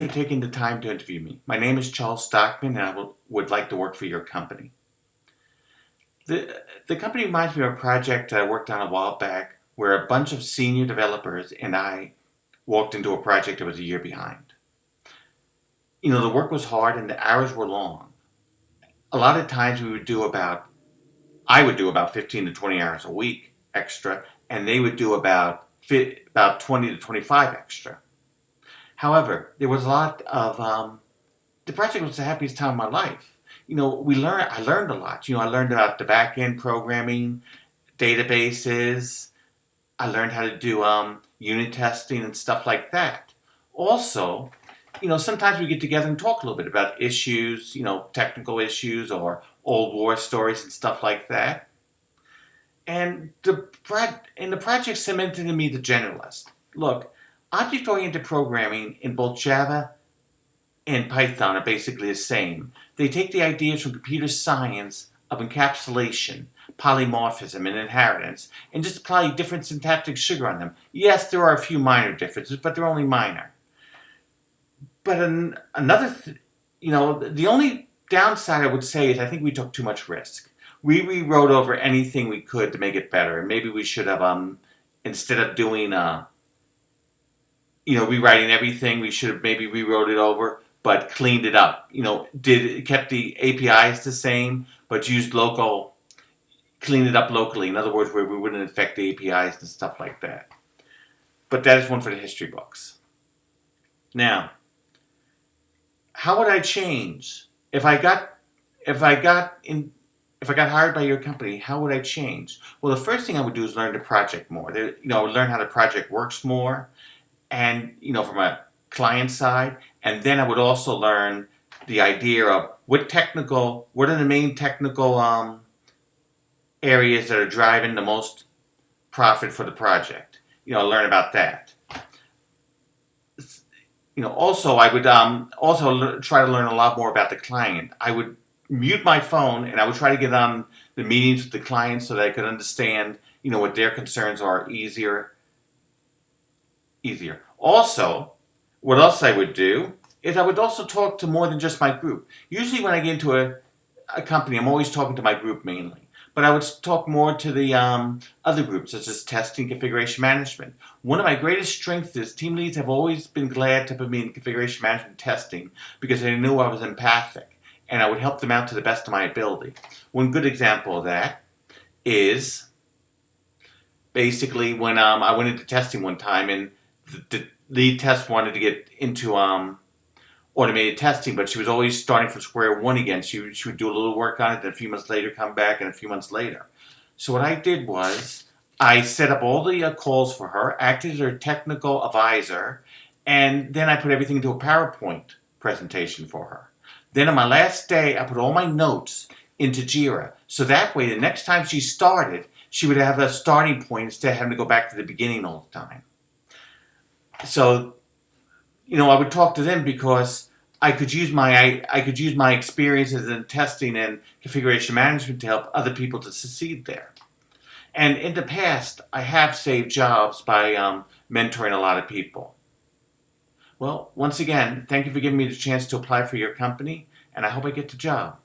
For taking the time to interview me. My name is Charles Stockman, and would like to work for your company. The company reminds me of a project I worked on a while back where a bunch of senior developers and I walked into a project that was a year behind. The work was hard and the hours were long. A lot of times I would do about 15 to 20 hours a week extra, and they would do about 20 to 25 extra. However, there was a lot of the project was the happiest time of my life. I learned a lot. I learned about the back end programming, databases. I learned how to do unit testing and stuff like that. Also, sometimes we get together and talk a little bit about issues, technical issues or old war stories and stuff like that. And the project cemented in me the generalist. Look, object-oriented programming in both Java and Python are basically the same. They take the ideas from computer science of encapsulation, polymorphism, and inheritance, and just apply different syntactic sugar on them. Yes, there are a few minor differences, but they're only minor. But the only downside I would say is I think we took too much risk. We rewrote over anything we could to make it better, and maybe we should have, instead of doing, rewriting everything, we should have maybe rewrote it over, but cleaned it up. Kept the APIs the same, but cleaned it up locally. In other words, where we wouldn't affect the APIs and stuff like that. But that is one for the history books. Now, how would I change if I got hired by your company? How would I change? Well, the first thing I would do is learn the project more. I would learn how the project works more, and from a client side, and then I would also learn the idea of what are the main technical areas that are driving the most profit for the project. Learn about that. Also I would try to learn a lot more about the client. I would mute my phone and I would try to get on the meetings with the client so that I could understand, what their concerns are easier. Also, what else I would do is I would also talk to more than just my group. Usually when I get into a company, I'm always talking to my group mainly. But I would talk more to the other groups, such as testing, configuration management. One of my greatest strengths is team leads have always been glad to put me in configuration management testing because they knew I was empathic and I would help them out to the best of my ability. One good example of that is basically when I went into testing one time and the lead test wanted to get into automated testing, but she was always starting from square one again. She would do a little work on it, then a few months later come back, and a few months later. So what I did was I set up all the calls for her, acted as her technical advisor, and then I put everything into a PowerPoint presentation for her. Then on my last day, I put all my notes into Jira. So that way, the next time she started, she would have a starting point instead of having to go back to the beginning all the time. So, I would talk to them because I could use my experiences in testing and configuration management to help other people to succeed there. And in the past, I have saved jobs by mentoring a lot of people. Well, once again, thank you for giving me the chance to apply for your company, and I hope I get the job.